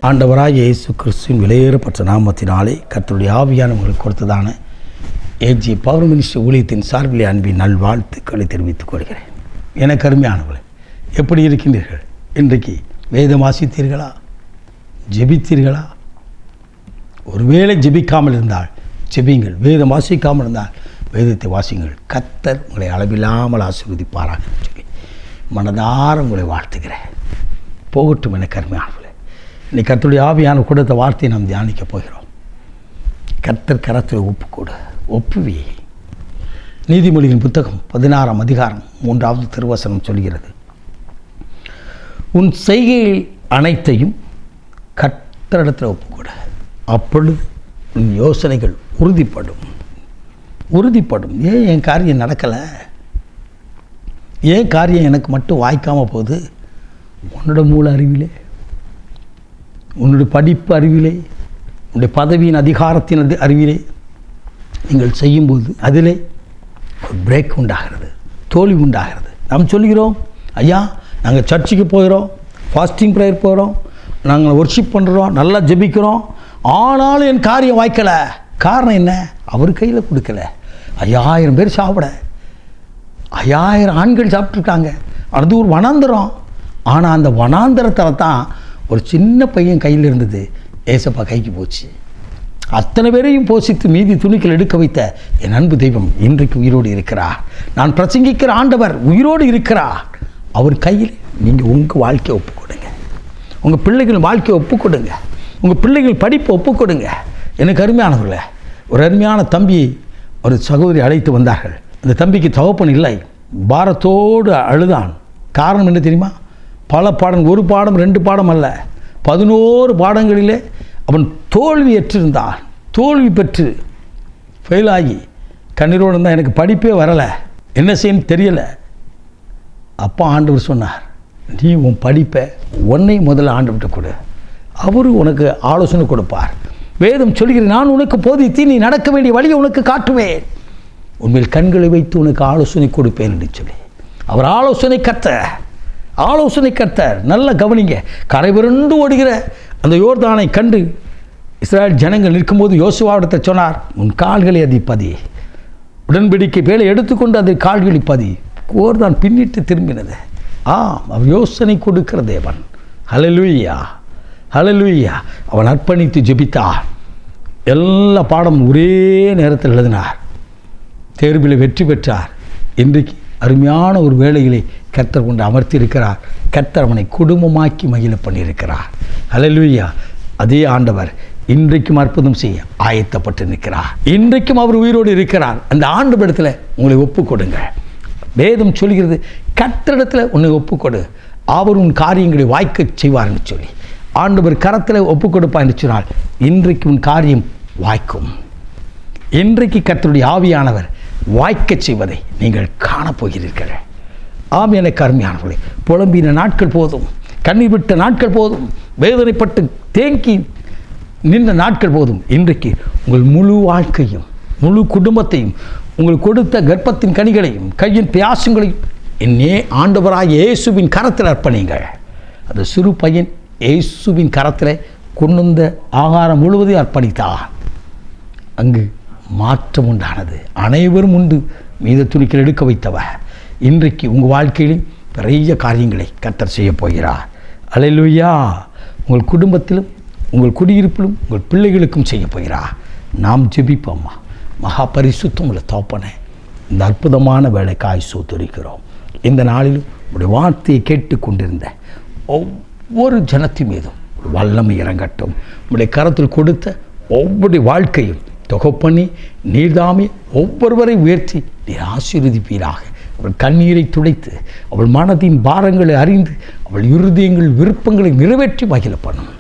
ஆண்டவராய் இயேசு கிறிஸ்துவின் விலையேறப்பட்ட நாமத்தினாலே கர்த்தருடைய ஆவியான உங்களுக்கு கொடுத்ததான ஏஜி பவர் மினிஸ்டர் ஊழியத்தின் சார்பிலே அன்பின் நல்வாழ்த்துக்களை தெரிவித்துக் கொள்கிறேன். எனக்கு அருமையானவர்களே, எப்படி இருக்கின்றீர்கள்? இன்றைக்கு வேதம் வாசித்தீர்களா? ஜெபித்தீர்களா? ஒருவேளை ஜெபிக்காமல் இருந்தால் ஜெபிங்கள். வேதம் வாசிக்காமல் இருந்தால் வேதத்தை வாசிங்கள். கர்த்தர் உங்களை அளவில்லாமல் ஆசீர்வதிப்பாராக சொல்லி மனதார உங்களை வாழ்த்துகிறேன். போகட்டும் எனக்கு அருமையானவர்களே. இன்னைக்கு கர்த்தருடைய ஆவியான கொடுத்த வார்த்தையை நாம் தியானிக்க போகிறோம். கர்த்தர் கரத்தில் ஒப்புக்கொடு, ஒப்புவி. நீதிமொழியின் புத்தகம் 16ஆம் அதிகாரம் 3வது திருவசனம் சொல்கிறது, உன் செய்கையில் அனைத்தையும் கர்த்தரிடத்தில் ஒப்புக்கொடு, அப்பொழுது உன் யோசனைகள் உறுதிப்படும். ஏன் என் காரியம் நடக்கலை? ஏன் காரியம் எனக்கு மட்டும் வாய்க்காமல் போகுது? உன்னோட மூல அறிவிலே, உன்னுடைய படிப்பு அறிவிலே, உன்னுடைய பதவியின் அதிகாரத்தின் அறிவிலே நீங்கள் செய்யும்போது அதிலே ஒரு பிரேக் உண்டாகிறது, தோல்வி உண்டாகிறது. நாம் சொல்கிறோம், ஐயா நாங்கள் சர்ச்சுக்கு போகிறோம், ஃபாஸ்டிங் ப்ரேயர் போகிறோம், நாங்கள் ஒர்ஷிப் பண்ணுறோம், நல்லா ஜெபிக்கிறோம், ஆனாலும் என் காரியம் வாய்க்கலை. காரணம் என்ன? அவர் கையில் கொடுக்கல. 5000 பேர் சாப்பிட 5000 ஆண்கள் சாப்பிட்ருக்காங்க. அது ஒரு வனாந்தரம். ஆனால் அந்த வனாந்தரத்தில் தான் ஒரு சின்ன பையன் கையில் இருந்தது, ஏசப்பா கைக்கு போச்சு. அத்தனை பேரையும் போஷித்து மீதி துணிகள் எடுக்க வைத்த என் அன்பு தெய்வம் இன்றைக்கு உயிரோடு இருக்கிறார். நான் பிரசங்கிக்கிற ஆண்டவர் உயிரோடு இருக்கிறார். அவர் கையில் நீங்கள் உங்கள் வாழ்க்கையை ஒப்புக்கொடுங்க, உங்கள் பிள்ளைகள் வாழ்க்கையை ஒப்புக்கொடுங்க, உங்கள் பிள்ளைகள் படிப்பை ஒப்புக்கொடுங்க. எனக்கு அருமையானவர்களே, ஒரு அருமையான தம்பி ஒரு சகோதரி அழைத்து வந்தார்கள். அந்த தம்பிக்கு தகப்பன் இல்லை. பாரத்தோடு அழுதான். காரணம் என்ன தெரியுமா? பல பாடம், ஒரு பாடம் 2 பாடம் அல்ல, 11 பாடங்களிலே அவன் தோல்வியற்றிருந்தான். தோல்வி பெற்று ஃபெயிலாகி கண்ணீரோடு இருந்தால் எனக்கு படிப்பே வரலை, என்ன செய்யணும் தெரியலை. அப்பா ஆண்டவர் சொன்னார், நீ உன் படிப்பை உன்னை முதல்ல ஆண்டவர்கிட்ட கொடு, அவர் உனக்கு ஆலோசனை கொடுப்பார். வேதம் சொல்கிறேன், நான் உனக்கு போதித்து நீ நடக்க வேண்டிய வழியை உனக்கு காட்டுவேன், உண்மையில் கண்களை வைத்து உனக்கு ஆலோசனை கொடுப்பேன் என்று சொல்லி அவர் ஆலோசனை கர்த்தர். நல்ல கவனிங்க. கரை புரண்டு ஓடுகிற அந்த யோர்தானை கண்டு இஸ்ராயல் ஜனங்கள் நிற்கும்போது யோசுவாவிடத்தை சொன்னார், உன் கால்களை அதை பதி, உடன்படிக்கை பேலை எடுத்துக்கொண்டு அதை கால்களை பதி. யோர்தான் பின்னிட்டு திரும்பினது. அவர் யோசனை கொடுக்கிற தேவன். ஹல்லேலூயா, ஹல்லேலூயா. அவன் அர்ப்பணித்து ஜெபித்தார். எல்லா பாடம் ஒரே நேரத்தில் எழுதினார். தேர்வில் வெற்றி பெற்றார். இன்றைக்கு அருமையான ஒரு வேளையிலே கர்த்தர் கொண்டு அமர்த்தியிருக்கிறார். கர்த்தர் அவனை குடும்பமாக்கி மகிழ பண்ணியிருக்கிறார். ஹல்லேலூயா. அதே ஆண்டவர் இன்றைக்கும் அற்புதம் செய்ய ஆயத்தப்பட்டு நிற்கிறார். இன்றைக்கும் அவர் உயிரோடு இருக்கிறார். அந்த ஆண்டவரிடத்தில் உங்களை ஒப்புக்கொடுங்க. வேதம் சொல்கிறது, கர்த்தரிடத்தில் உன்னை ஒப்புக்கொடு, அவர் உன் காரியங்களை வாய்க்க செய்வார்னு சொல்லி ஆண்டவர் கரத்தில் ஒப்புக்கொடுப்பா என்று சொன்னால் இன்றைக்கு உன் காரியம் வாய்க்கும். இன்றைக்கு கர்த்தருடைய ஆவியானவர் வாய்க்க செய்வதை நீங்கள் காணப்போகிறீர்கள். ஆம், எனக்கு அருமையானவர்களே, புலம்பின நாட்கள் போதும், கண்ணீர் விட்ட நாட்கள் போதும், வேதனைப்பட்டு தேங்கி நின்ற நாட்கள் போதும். இன்றைக்கு உங்கள் முழு வாழ்க்கையும் முழு குடும்பத்தையும் உங்களுக்கு கொடுத்த கர்ப்பத்தின் கனிகளையும் கையின் பிரயாசங்களையும் என்னே ஆண்டவராக இயேசுவின் கரத்தில் அர்ப்பணிங்கள். அந்த சிறு பையன் இயேசுவின் கரத்தில் கொண்டு வந்த ஆகாரம் முழுவதையும் அர்ப்பணித்தார். அங்கு மாற்றம் உண்டானது. அனைவரும் உண்டு மீத துணிகள் எடுக்க வைத்தவர் இன்றைக்கு உங்கள் வாழ்க்கையிலும் பெரிய காரியங்களை கர்த்தர் செய்ய போகிறார். அல்லேலூயா. உங்கள் குடும்பத்திலும் உங்கள் குடியிருப்பிலும் உங்கள் பிள்ளைகளுக்கும் செய்ய போகிறார். நாம் ஜெபிப்போம்மா. மகா பரிசுத்தம் உள்ள தகப்பனே, இந்த அற்புதமான வேலைக்காய் சோதரிக்கிறோம். இந்த நாளிலும் உடைய வார்த்தையை கேட்டுக்கொண்டிருந்த ஒவ்வொரு ஜனத்தின் மீதும் வல்லமை இறங்கட்டும். உடைய கரத்தில் கொடுத்த ஒவ்வொரு வாழ்க்கையும் தொகுப்பண்ணி நீர்தாமே ஒவ்வொருவரை உயர்த்தி நீர் ஆசீர்வதிப்பீராக. அவள் கண்ணீரை துடைத்து அவள் மனதின் பாரங்களை அறிந்து அவள் இருதயங்கள் விருப்பங்களை நிறைவேற்றி மகிழ பண்ணும்.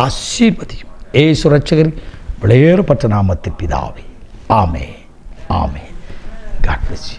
ஆசீர்வதியும் ஏசு ரட்சகர் விளையேறப்பட்ட நாமத்தின் பிதாவே. ஆமே, ஆமே. God bless you.